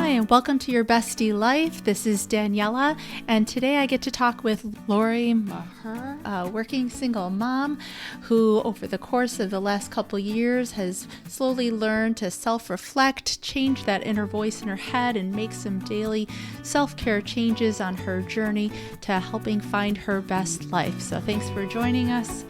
Hi, and welcome to Your Bestie Life. This is Daniela, and today I get to talk with Laurie, a working single mom who, over the course of the last couple years, has slowly learned to self-reflect, change that inner voice in her head, and make some daily self-care changes on her journey to helping find her best life. So thanks for joining us.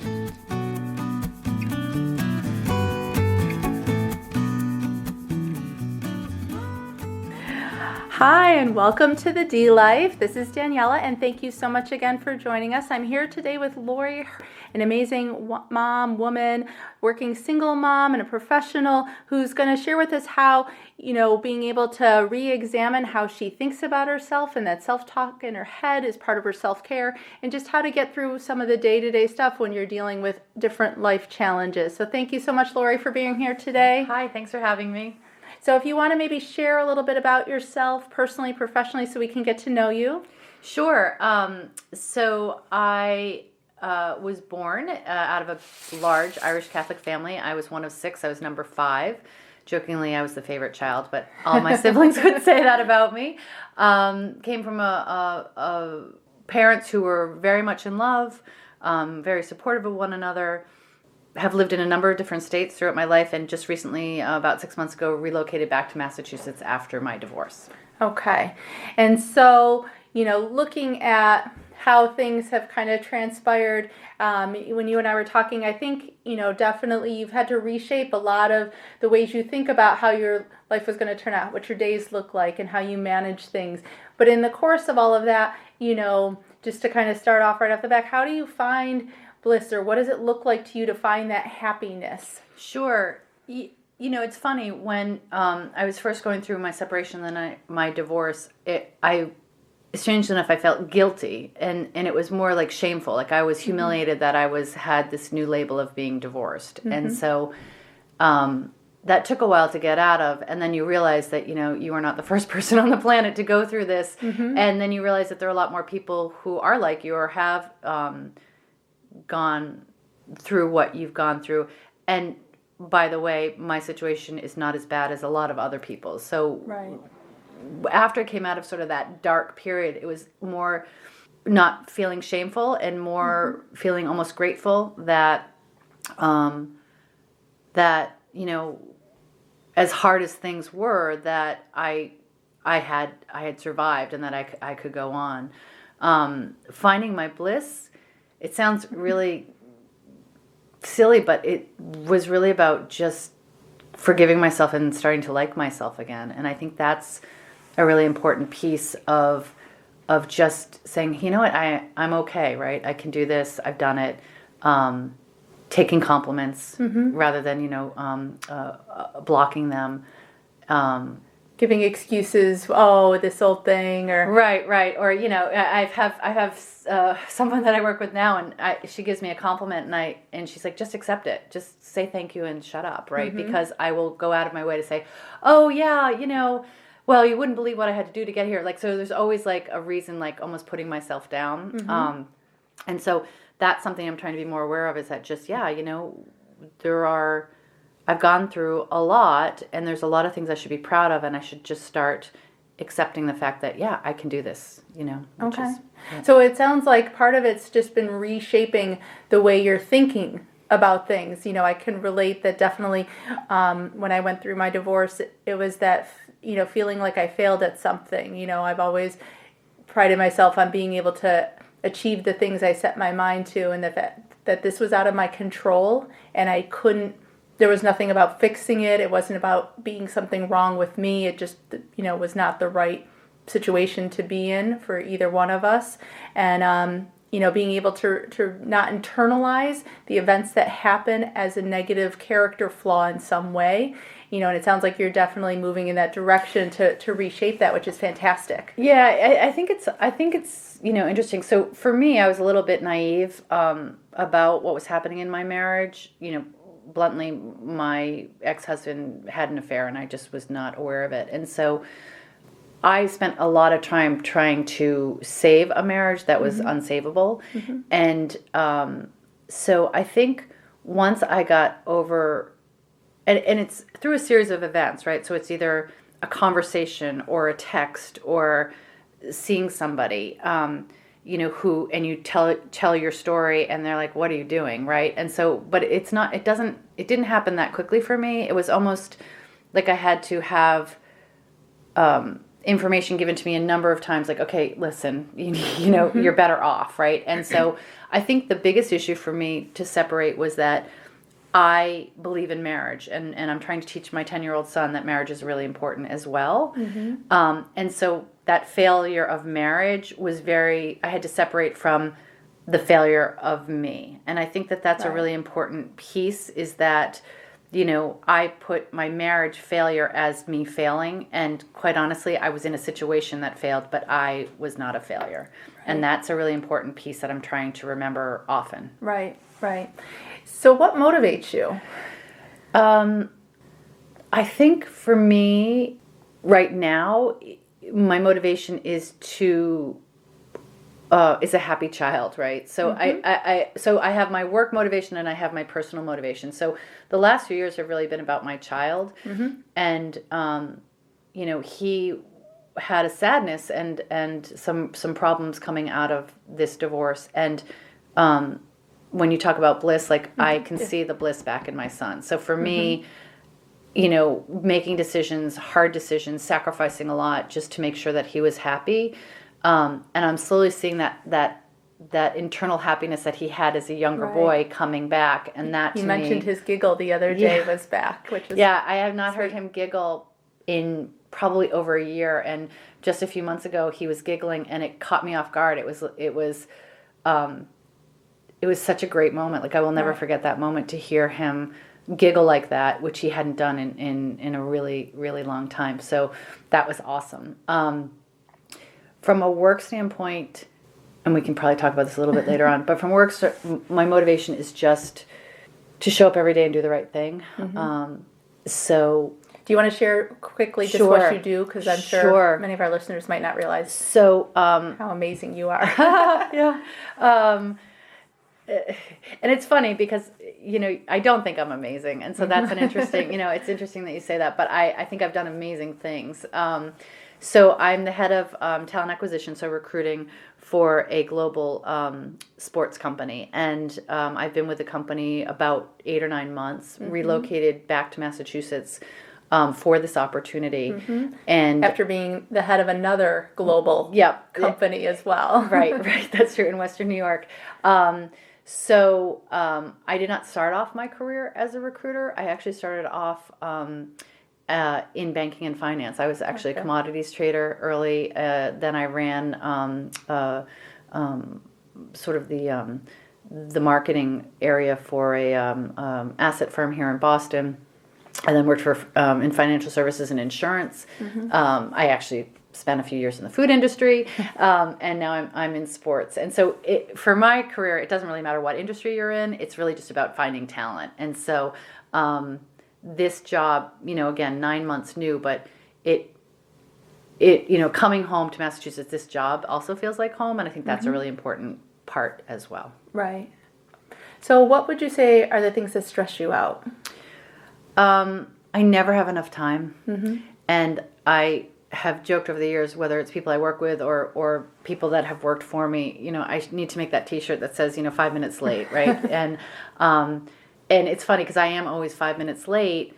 Hi, and welcome to the D Life. This is Daniela, and thank you so much again for joining us. I'm here today with Laurie, an amazing woman, working single mom and a professional who's going to share with us how, being able to re-examine how she thinks about herself, and that self-talk in her head is part of her self-care, and just how to get through some of the day-to-day stuff when you're dealing with different life challenges. So thank you so much, Laurie, for being here today. Hi, thanks for having me. So if you want to maybe share a little bit about yourself, personally, professionally, so we can get to know you. Sure. So I was born out of a large Irish Catholic family. I was one of 6. I was number 5. Jokingly, I was the favorite child, but all my siblings would say that about me. Came from a parents who were very much in love, very supportive of one another. Have lived in a number of different states throughout my life, and just recently, about 6 months ago, relocated back to Massachusetts after my divorce. Okay. And so, looking at how things have kind of transpired, when you and I were talking, I think, definitely you've had to reshape a lot of the ways you think about how your life was going to turn out, what your days look like, and how you manage things. But in the course of all of that, just to kind of start off right off the back, how do you find bliss, or what does it look like to you to find that happiness? Sure. It's funny, when I was first going through my separation and then my divorce, strangely enough, I felt guilty, and it was more like shameful. Like I was humiliated that I had this new label of being divorced. And so that took a while to get out of, and then you realize that, you are not the first person on the planet to go through this. And then you realize that there are a lot more people who are like you or have gone through what you've gone through. And by the way, my situation is not as bad as a lot of other people's. So right. After I came out of sort of that dark period, it was more not feeling shameful and more feeling almost grateful that as hard as things were, that I had survived, and that I could go on. Finding my bliss, it sounds really silly, but it was really about just forgiving myself and starting to like myself again. And I think that's a really important piece of just saying, you know what, I'm okay, right? I can do this. I've done it. Taking compliments rather than, blocking them. Giving excuses, this old thing, or right, or I have someone that I work with now, and she gives me a compliment, and she's like, just accept it, just say thank you and shut up, right? Because I will go out of my way to say, oh yeah, well, you wouldn't believe what I had to do to get here. Like, so there's always like a reason, like almost putting myself down, and so that's something I'm trying to be more aware of. Is that just I've gone through a lot, and there's a lot of things I should be proud of, and I should just start accepting the fact that, I can do this, Okay. So it sounds like part of it's just been reshaping the way you're thinking about things. I can relate that definitely when I went through my divorce, it was that, feeling like I failed at something. I've always prided myself on being able to achieve the things I set my mind to, and that this was out of my control, and I couldn't. There was nothing about fixing it. It wasn't about being something wrong with me. It just, was not the right situation to be in for either one of us. And, being able to not internalize the events that happen as a negative character flaw in some way. And it sounds like you're definitely moving in that direction to reshape that, which is fantastic. Yeah, I think it's interesting. So for me, I was a little bit naive about what was happening in my marriage. Bluntly, my ex-husband had an affair, and I just was not aware of it. And so I spent a lot of time trying to save a marriage that was unsavable. And so I think once I got over, and it's through a series of events, right? So it's either a conversation or a text or seeing somebody, and you tell your story and they're like, what are you doing? Right. And so, but it didn't happen that quickly for me. It was almost like I had to have, information given to me a number of times, like, okay, listen, you're better off. Right. And so I think the biggest issue for me to separate was that I believe in marriage, and I'm trying to teach my 10-year-old son that marriage is really important as well. And so that failure of marriage was I had to separate from the failure of me. And I think that that's a really important piece, is that, I put my marriage failure as me failing. And quite honestly, I was in a situation that failed, but I was not a failure. Right. And that's a really important piece that I'm trying to remember often. Right. So what motivates you? I think for me right now, my motivation is is a happy child, right? So I have my work motivation and I have my personal motivation. So the last few years have really been about my child, and he had a sadness and some problems coming out of this divorce, and when you talk about bliss, like I can see the bliss back in my son. So for me, making decisions, hard decisions, sacrificing a lot just to make sure that he was happy. And I'm slowly seeing that internal happiness that he had as a younger boy coming back. And that you mentioned his giggle the other day was back, which is I have not heard him giggle in probably over a year. And just a few months ago, he was giggling, and it caught me off guard. It was such a great moment. Like, I will never forget that moment, to hear him giggle like that, which he hadn't done in a really, really long time. So that was awesome. From a work standpoint, and we can probably talk about this a little bit later on, but from work, my motivation is just to show up every day and do the right thing. So do you want to share quickly just what you do? Because I'm sure many of our listeners might not realize how amazing you are. And it's funny because, I don't think I'm amazing. And so that's an interesting, it's interesting that you say that, but I think I've done amazing things. So I'm the head of talent acquisition, so recruiting for a global sports company. And I've been with the company about 8 or 9 months, relocated back to Massachusetts for this opportunity. And after being the head of another global company as well. Right. That's true, in Western New York. So I did not start off my career as a recruiter. I actually started off in banking and finance. I was actually a commodities trader early. Then I ran sort of the marketing area for a asset firm here in Boston. I then worked for in financial services and insurance. I actually spent a few years in the food industry, and now I'm in sports. And so for my career, it doesn't really matter what industry you're in. It's really just about finding talent. And so this job, again, 9 months new, but it coming home to Massachusetts, this job also feels like home. And I think that's a really important part as well. Right. So what would you say are the things that stress you out? I never have enough time. And I have joked over the years, whether it's people I work with or people that have worked for me, I need to make that t-shirt that says, 5 minutes late. Right. And it's funny because I am always 5 minutes late,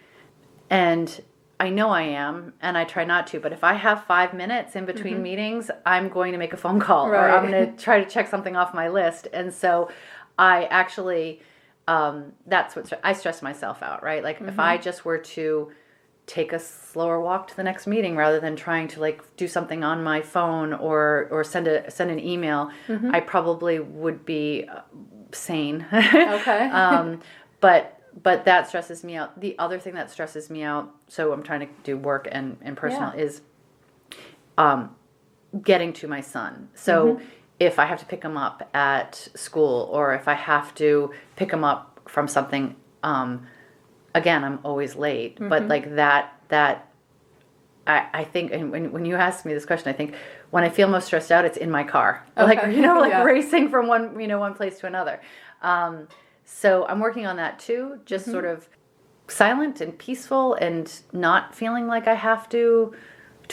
and I know I am, and I try not to, but if I have 5 minutes in between meetings, I'm going to make a phone call or I'm going to try to check something off my list. And so I actually, that's what I stress myself out, right? Like if I just were to take a slower walk to the next meeting rather than trying to do something on my phone or send an email, I probably would be sane. Okay. But that stresses me out. The other thing that stresses me out, so I'm trying to do work and personal, is getting to my son. So if I have to pick him up at school, or if I have to pick him up from something, again, I'm always late. But that I think, and when you ask me this question, I think when I feel most stressed out, it's in my car. Okay. Racing from one place to another. So I'm working on that too, just sort of silent and peaceful and not feeling like I have to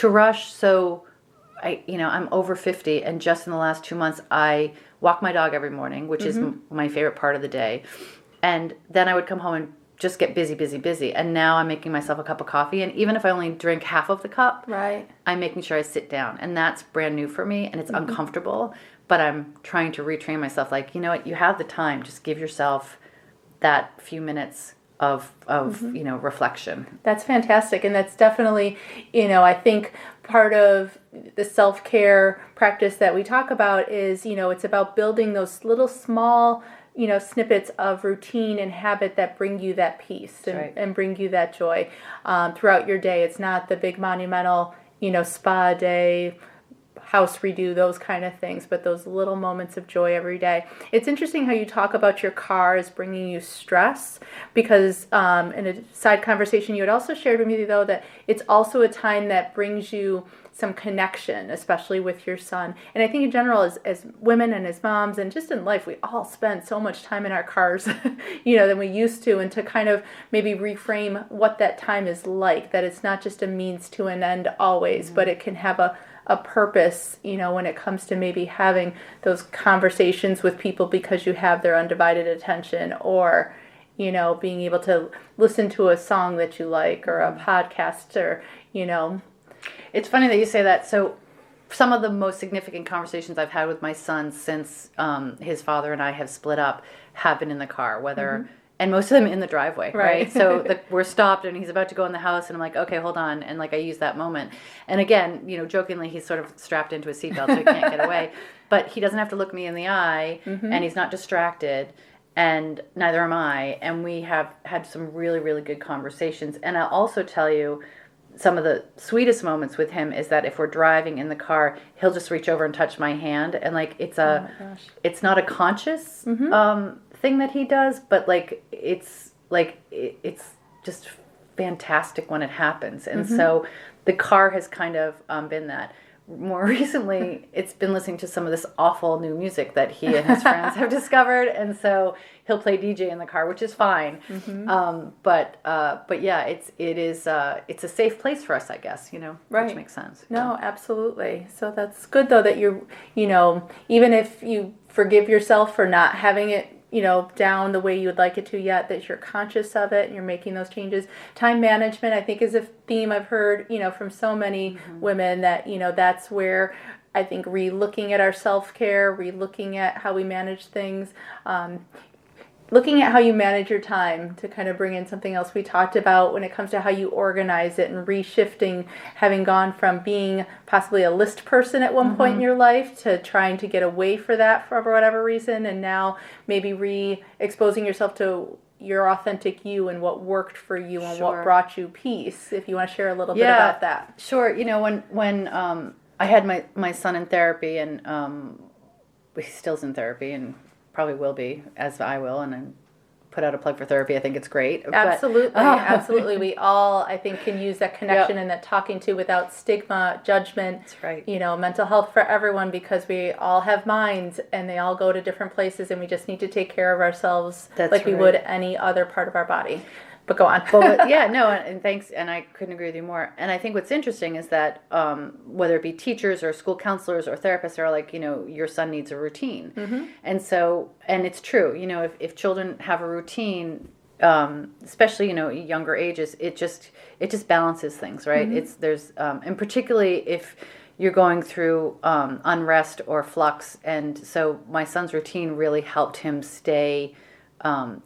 rush. So I'm over 50, and just in the last 2 months, I walk my dog every morning, which is my favorite part of the day. And then I would come home and just get busy, busy, busy. And now I'm making myself a cup of coffee. And even if I only drink half of the cup, right, I'm making sure I sit down. And that's brand new for me, and it's uncomfortable. But I'm trying to retrain myself. Like, you know what? You have the time. Just give yourself that few minutes of reflection. That's fantastic. And that's definitely, I think part of the self-care practice that we talk about is, it's about building those little small, snippets of routine and habit that bring you that peace and bring you that joy throughout your day. It's not the big monumental, spa day, house redo, those kind of things, but those little moments of joy every day. It's interesting how you talk about your car as bringing you stress, because in a side conversation you had also shared with me, though, that it's also a time that brings you some connection, especially with your son. And I think in general, as women and as moms and just in life, we all spend so much time in our cars, than we used to, and to kind of maybe reframe what that time is like, that it's not just a means to an end always, but it can have a purpose, when it comes to maybe having those conversations with people because you have their undivided attention, or, being able to listen to a song that you like, or a podcast, or, It's funny that you say that. So some of the most significant conversations I've had with my son since his father and I have split up have been in the car, and most of them in the driveway, right? So we're stopped and he's about to go in the house, and I'm like, okay, hold on. And I use that moment. And again, jokingly, he's sort of strapped into a seatbelt so he can't get away. But he doesn't have to look me in the eye, and he's not distracted, and neither am I. And we have had some really, really good conversations. And I'll also tell you, some of the sweetest moments with him is that if we're driving in the car, he'll just reach over and touch my hand, and it's not a conscious thing that he does, but it's just fantastic when it happens. And so the car has kind of been that. More recently, it's been listening to some of this awful new music that he and his friends have discovered, and so he'll play DJ in the car, which is fine. But yeah, it's a safe place for us, I guess. Right. Which makes sense. No, absolutely. So that's good, though, that you're, even if you forgive yourself for not having it, down the way you would like it to yet, that you're conscious of it and you're making those changes. Time management, I think, is a theme I've heard, from so many women, that, that's where I think re-looking at our self-care, re-looking at how we manage things, looking at how you manage your time, to kind of bring in something else we talked about when it comes to how you organize it, and reshifting, having gone from being possibly a list person at one point in your life to trying to get away for that for whatever reason, and now maybe re-exposing yourself to your authentic you and what worked for you and what brought you peace. If you want to share a little bit about that. Sure. When I had my son in therapy, and he still's in therapy, and probably will be, as I will, and I'm put out a plug for therapy. I think it's great. Absolutely. Absolutely. We all, I think, can use that connection and that talking to without stigma, judgment. That's right. Mental health for everyone, because we all have minds and they all go to different places, and we just need to take care of ourselves we would any other part of our body. But go on. And thanks, and I couldn't agree with you more. And I think what's interesting is that whether it be teachers or school counselors or therapists are like, your son needs a routine. And so, and it's true, if children have a routine, especially, younger ages, it just balances things, right? And particularly if you're going through unrest or flux. And so my son's routine really helped him stay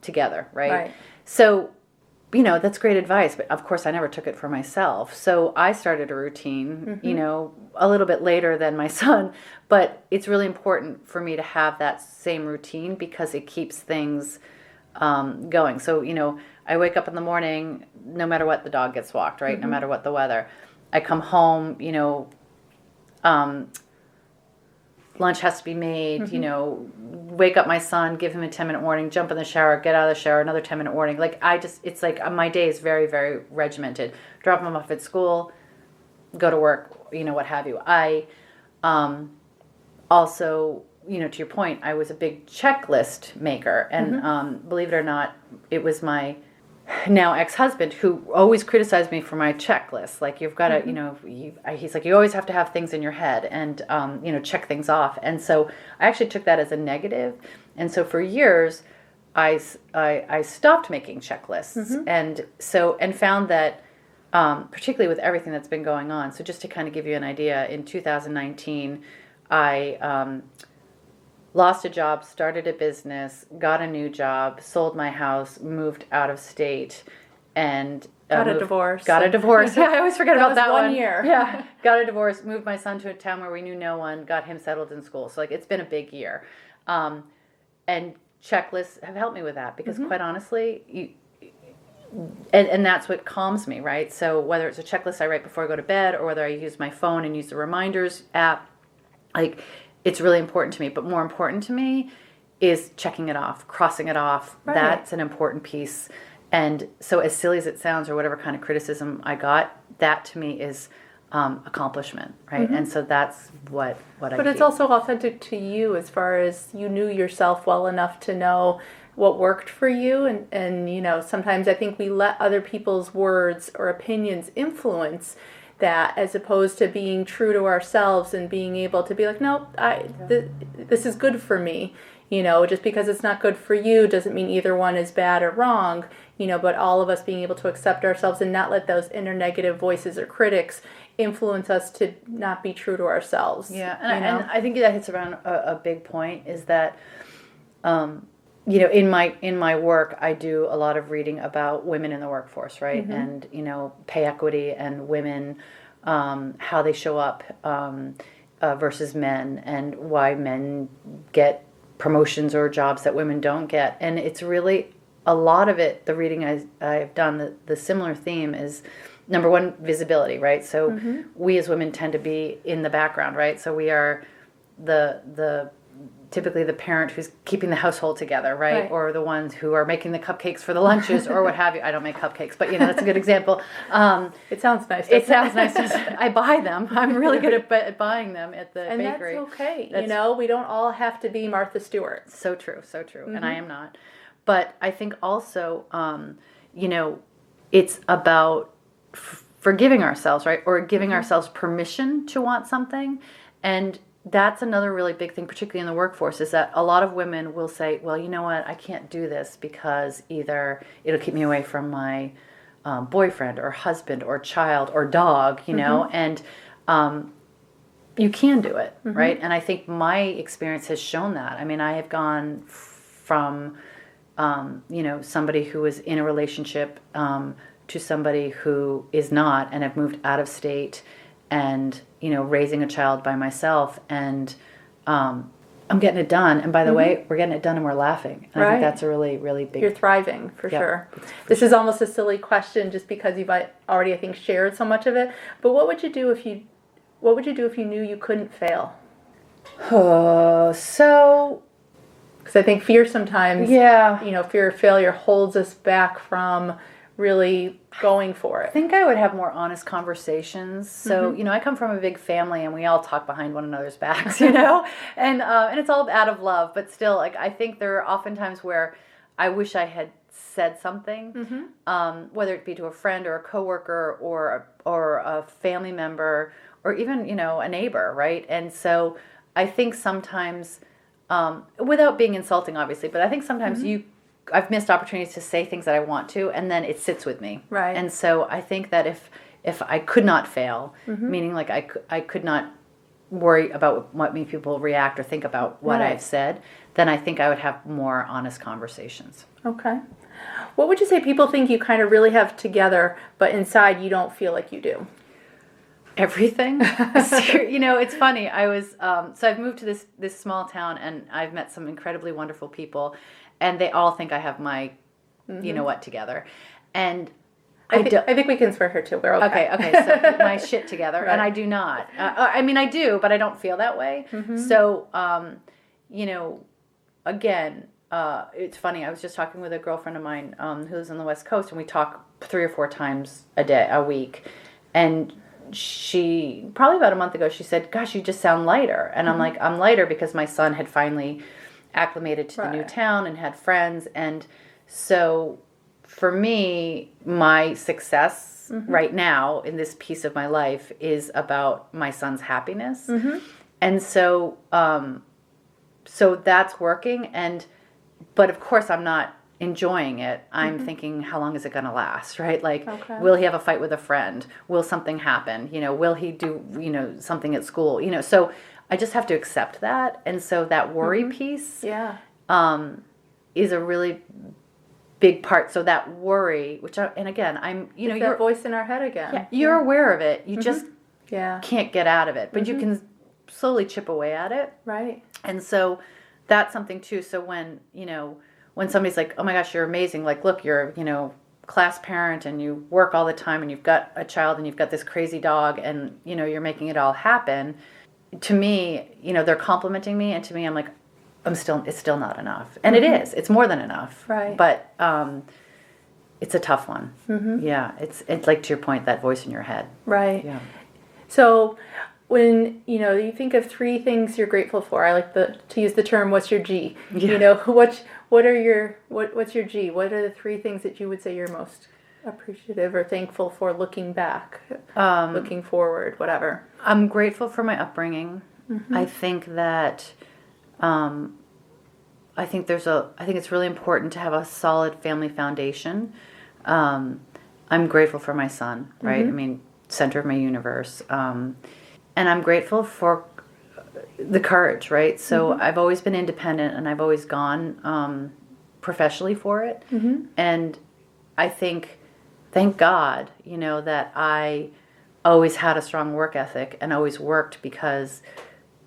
together, right? So, that's great advice, but of course I never took it for myself. So I started a routine, a little bit later than my son, but it's really important for me to have that same routine because it keeps things going. So, I wake up in the morning, no matter what, the dog gets walked, right? No matter what the weather. I come home, lunch has to be made, wake up my son, give him a 10-minute warning, jump in the shower, get out of the shower, another 10-minute warning. It's like my day is very, very regimented. Drop him off at school, go to work, what have you. I also, to your point, I was a big checklist maker. And believe it or not, it was my now ex-husband, who always criticized me for my checklist. Like, you've got to, he's like, you always have to have things in your head and, check things off. And so I actually took that as a negative. And so for years, I stopped making checklists. And found that, particularly with everything that's been going on. So just to kind of give you an idea, in 2019, I lost a job, started a business, got a new job, sold my house, moved out of state, and got a divorce. Got a divorce. Yeah, I always forget about that one. 1 year. Yeah, got a divorce, moved my son to a town where we knew no one, got him settled in school. So, like, it's been a big year. And checklists have helped me with that because, quite honestly, and that's what calms me, right? So whether it's a checklist I write before I go to bed or whether I use my phone and use the reminders app, like, it's really important to me. But more important to me is checking it off, crossing it off. Right. That's an important piece. And so, as silly as it sounds, or whatever kind of criticism I got, that to me is accomplishment, right? And so that's what I But it's also authentic to you, as far as you knew yourself well enough to know what worked for you. And sometimes I think we let other people's words or opinions influence that, as opposed to being true to ourselves and being able to be like, no, this is good for me. Just because it's not good for you doesn't mean either one is bad or wrong, but all of us being able to accept ourselves and not let those inner negative voices or critics influence us to not be true to ourselves. Yeah, and I think that hits around a big point, is that, in my work, I do a lot of reading about women in the workforce, right? And, pay equity and women, how they show up versus men, and why men get promotions or jobs that women don't get. And it's really, a lot of it, the reading I've done, the similar theme is, number one, visibility, right? So we as women tend to be in the background, right? So we are typically the parent who's keeping the household together, right? Or the ones who are making the cupcakes for the lunches or what have you. I don't make cupcakes, but that's a good example. It sounds nice. It sounds nice. I buy them. I'm really good at buying them at the bakery. And that's okay. We don't all have to be Martha Stewart. So true. And I am not. But I think also, it's about forgiving ourselves, right? Or giving ourselves permission to want something. And that's another really big thing, particularly in the workforce, is that a lot of women will say, well, you know what, I can't do this because either it'll keep me away from my boyfriend or husband or child or dog, and you can do it, right? And I think my experience has shown that. I mean, I have gone from, somebody who is in a relationship to somebody who is not, and have moved out of state, and raising a child by myself, and I'm getting it done. And by the way, we're getting it done and we're laughing. And I think that's a really, really big... You're thriving, for sure. This is almost a silly question just because you've already, I think, shared so much of it. But what would you do if you knew you couldn't fail? So... Because I think fear sometimes, fear of failure holds us back from really going for it. I think I would have more honest conversations. So, I come from a big family and we all talk behind one another's backs, and it's all out of love, but still, like, I think there are often times where I wish I had said something, whether it be to a friend or a coworker or a family member or even, a neighbor, right? And so I think sometimes, without being insulting, obviously, but I think sometimes I've missed opportunities to say things that I want to, and then it sits with me. Right. And so I think that if I could not fail, meaning like I could not worry about what many people react or think about what I've said, then I think I would have more honest conversations. Okay. What would you say people think you kind of really have together, but inside you don't feel like you do? Everything. It's funny. I was so I've moved to this small town, and I've met some incredibly wonderful people, and they all think I have my together, and I think we can swear her too. We're okay. Okay. So my shit together, and I do not. I mean, I do, but I don't feel that way. So, again, it's funny. I was just talking with a girlfriend of mine who's on the West Coast, and we talk 3 or 4 times a week, and she, probably about a month ago, she said, gosh, you just sound lighter. And I'm like, I'm lighter because my son had finally acclimated to the new town and had friends. And so for me, my success right now in this piece of my life is about my son's happiness. And so, so that's working. But of course I'm not enjoying it. I'm thinking, how long is it going to last? Right? Like, will he have a fight with a friend? Will something happen? Will he do, something at school? So I just have to accept that. And so that worry piece, is a really big part. So that worry, and again, I'm, it's that voice in our head again. Yeah, you're aware of it. You just can't get out of it, but you can slowly chip away at it. Right. And so that's something too. So when, when somebody's like, oh my gosh, you're amazing. Like, look, you're, class parent and you work all the time and you've got a child and you've got this crazy dog and, you're making it all happen. To me, they're complimenting me, and to me, I'm like, it's still not enough. And it is. It's more than enough. Right. But it's a tough one. Yeah. It's like, to your point, that voice in your head. Right. Yeah. So when, you think of 3 things you're grateful for, I like to use the term, what's your G? Yeah. What's your G? What are the 3 things that you would say you're most appreciative or thankful for looking back, looking forward, whatever? I'm grateful for my upbringing. I think that, I think it's really important to have a solid family foundation. I'm grateful for my son, right? I mean, center of my universe. And I'm grateful for the courage, right? So I've always been independent and I've always gone, professionally for it. And I think, thank God, that I always had a strong work ethic and always worked, because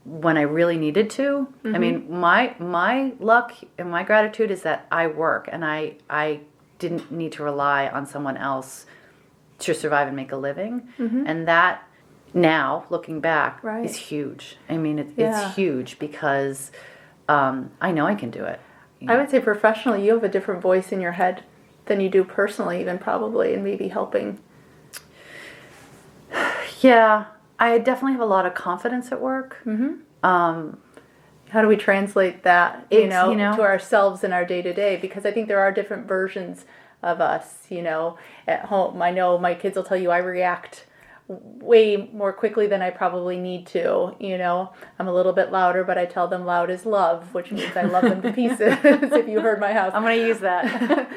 when I really needed to, I mean, my luck and my gratitude is that I work and I didn't need to rely on someone else to survive and make a living. And that, now looking back, is huge. I mean, it's huge, because I know I can do it. I would say professionally, you have a different voice in your head than you do personally, even, probably, and maybe helping. Yeah, I definitely have a lot of confidence at work. How do we translate that, to ourselves in our day-to-day? Because I think there are different versions of us, at home. I know my kids will tell you I react way more quickly than I probably need to. I'm a little bit louder, but I tell them loud is love, which means I love them to pieces. If you heard my house, I'm going to use that.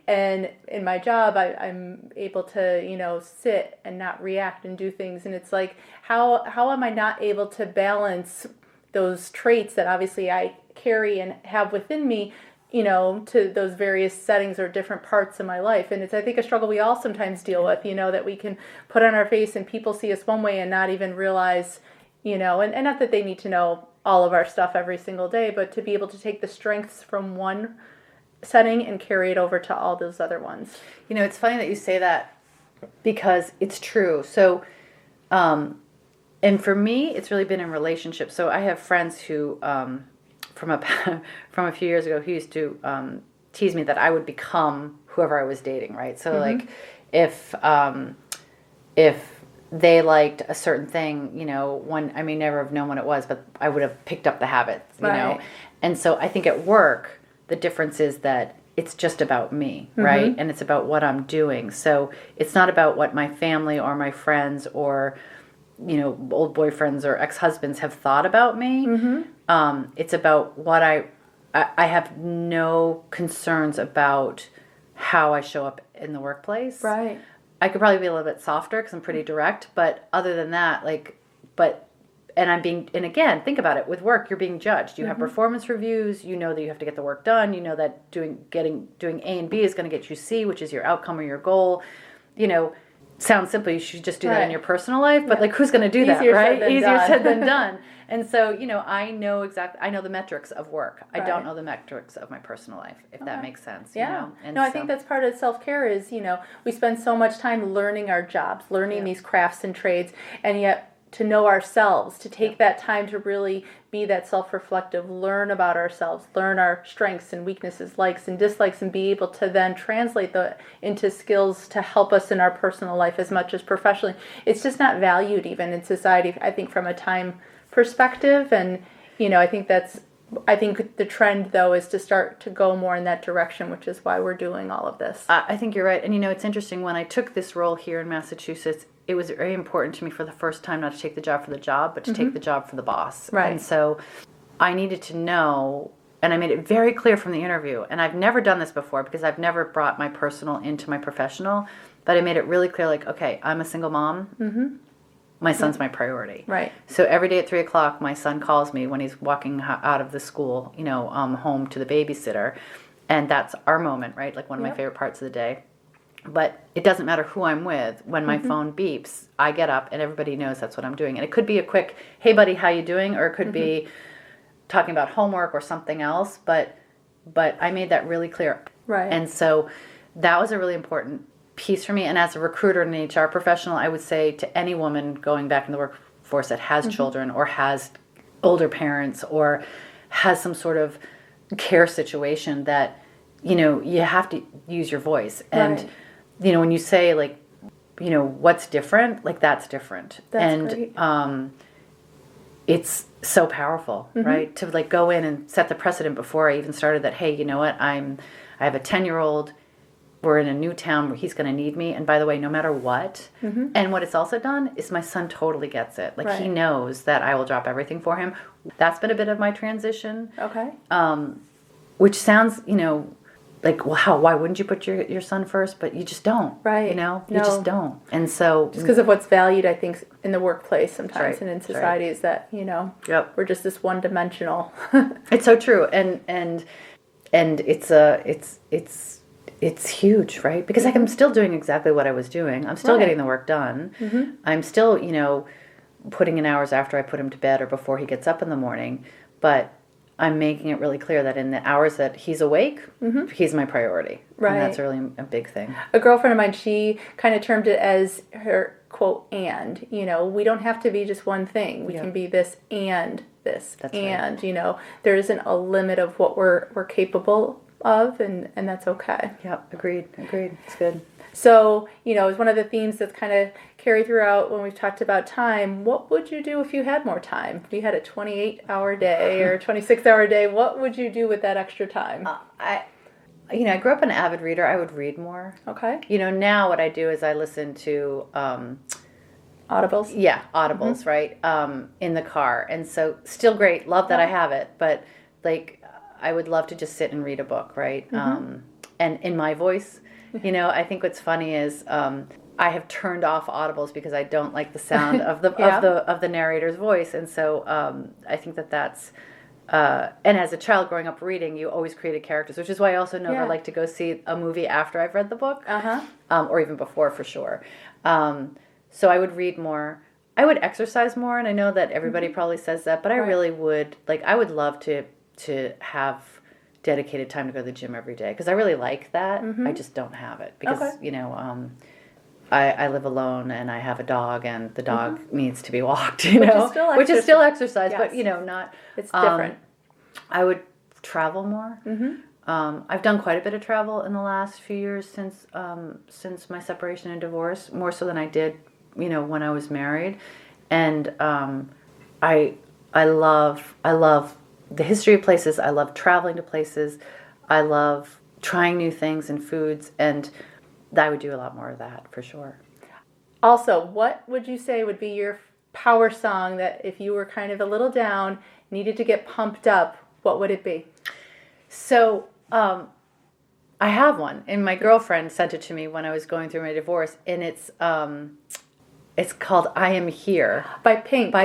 And in my job, I'm able to, sit and not react and do things. And it's like, how am I not able to balance those traits that obviously I carry and have within me, to those various settings or different parts of my life. And it's, I think, a struggle we all sometimes deal with, that we can put on our face and people see us one way and not even realize, and not that they need to know all of our stuff every single day, but to be able to take the strengths from one setting and carry it over to all those other ones. It's funny that you say that, because it's true. So, and for me, it's really been in relationships. So I have friends who, from a few years ago, who used to tease me that I would become whoever I was dating, right? So like, if they liked a certain thing, I may never have known what it was, but I would have picked up the habits, you know? And so I think at work, the difference is that it's just about me, right? And it's about what I'm doing. So it's not about what my family or my friends or, old boyfriends or ex-husbands have thought about me. It's about what I have no concerns about how I show up in the workplace. Right. I could probably be a little bit softer because I'm pretty direct, but other than that, and again, think about it, with work, you're being judged. You have performance reviews, you know that you have to get the work done, you know that doing A and B is going to get you C, which is your outcome or your goal. Sounds simple, you should just do that in your personal life, but who's going to do that, right? Easier said than done. And so, I know the metrics of work. I don't know the metrics of my personal life, if that makes sense. And I think that's part of self-care is, we spend so much time learning our jobs, learning these crafts and trades, and yet to know ourselves, to take that time to really be that self-reflective, learn about ourselves, learn our strengths and weaknesses, likes and dislikes, and be able to then translate into skills to help us in our personal life as much as professionally. It's just not valued even in society, I think, from a time perspective. And, I think that's I think the trend, though, is to start to go more in that direction, which is why we're doing all of this. I think you're right. And, it's interesting. When I took this role here in Massachusetts, it was very important to me for the first time not to take the job for the job, but to take the job for the boss. Right. And so I needed to know, and I made it very clear from the interview, and I've never done this before because I've never brought my personal into my professional, but I made it really clear, like, okay, I'm a single mom. Mm-hmm. My son's my priority. Right. So every day at 3 o'clock, my son calls me when he's walking out of the school, home to the babysitter. And that's our moment, right? Like one of my favorite parts of the day. But it doesn't matter who I'm with. When my phone beeps, I get up and everybody knows that's what I'm doing. And it could be a quick, hey, buddy, how you doing? Or it could be talking about homework or something else. But I made that really clear. Right. And so that was a really important piece for me. And as a recruiter and an HR professional, I would say to any woman going back in the workforce that has children or has older parents or has some sort of care situation that, you have to use your voice. And, when you say, like, what's different, like, that's different. That's great. It's so powerful, right? To, like, go in and set the precedent before I even started that, hey, you know what, I have a 10-year-old, we're in a new town where he's going to need me. And by the way, no matter what. And what it's also done is my son totally gets it. Like, he knows that I will drop everything for him. That's been a bit of my transition. Okay. Which sounds, like, well, why wouldn't you put your son first? But you just don't. Right. You just don't. And so. Just because of what's valued, I think, in the workplace sometimes right. and in society is that, we're just this one-dimensional. It's so true. And it's huge, right? Because I'm still doing exactly what I was doing. I'm still getting the work done. I'm still, putting in hours after I put him to bed or before he gets up in the morning. But I'm making it really clear that in the hours that he's awake, he's my priority. Right. And that's really a big thing. A girlfriend of mine, she kind of termed it as her, quote, and. We don't have to be just one thing. We can be this and this. That's and, there isn't a limit of what we're capable of, and that's okay. Yep, agreed. It's good. So, it's one of the themes that's kind of carried throughout when we've talked about time. What would you do if you had more time? If you had a 28-hour day or a 26-hour day, what would you do with that extra time? I grew up an avid reader. I would read more. Okay. Now what I do is I listen to... Audibles? Yeah, Audibles, right? In the car. And so still great. Love that I have it. But, like, I would love to just sit and read a book, right? And in my voice... I think what's funny is I have turned off Audibles because I don't like the sound of the of the narrator's voice, and so I think that's. And as a child growing up reading, you always created characters, which is why I also never like to go see a movie after I've read the book, or even before for sure. So I would read more. I would exercise more, and I know that everybody probably says that, but I really would like. I would love to have dedicated time to go to the gym every day because I really like that. I just don't have it because I live alone and I have a dog and the dog needs to be walked, which is still exercise, but not. It's different. I would travel more. I've done quite a bit of travel in the last few years since my separation and divorce, more so than I did, when I was married, and I love the history of places. I love traveling to places. I love trying new things and foods, and I would do a lot more of that for sure. Also, what would you say would be your power song that if you were kind of a little down, needed to get pumped up, what would it be? So, I have one, and my girlfriend sent it to me when I was going through my divorce, and it's called I Am Here. By Pink.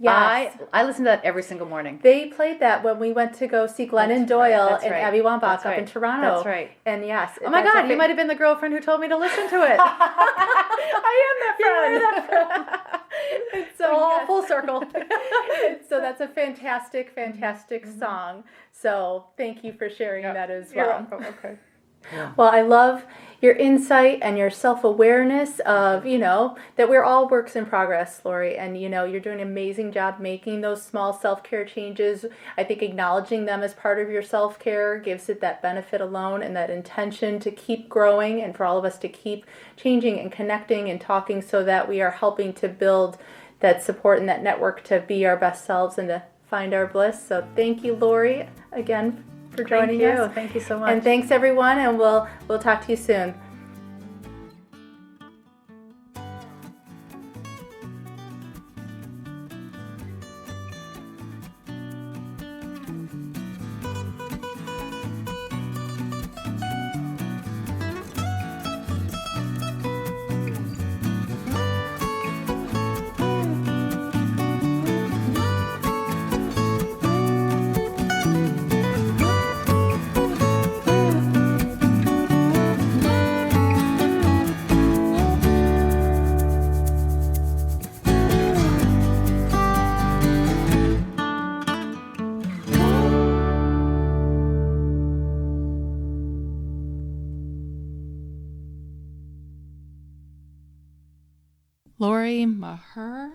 Yes. I listen to that every single morning. They played that when we went to go see Glennon Doyle and Abby Wambach up in Toronto. That's right. And yes. Oh my God, you might have been the girlfriend who told me to listen to it. I am that friend. So full circle. So that's a fantastic song. So thank you for sharing that as well. You're welcome. Okay. Yeah. Well, I love your insight and your self-awareness of, that we're all works in progress, Laurie. And, you're doing an amazing job making those small self-care changes. I think acknowledging them as part of your self-care gives it that benefit alone and that intention to keep growing and for all of us to keep changing and connecting and talking so that we are helping to build that support and that network to be our best selves and to find our bliss. So thank you, Laurie, again for joining us. Thank you so much. And thanks everyone, and we'll talk to you soon. Laurie Maher.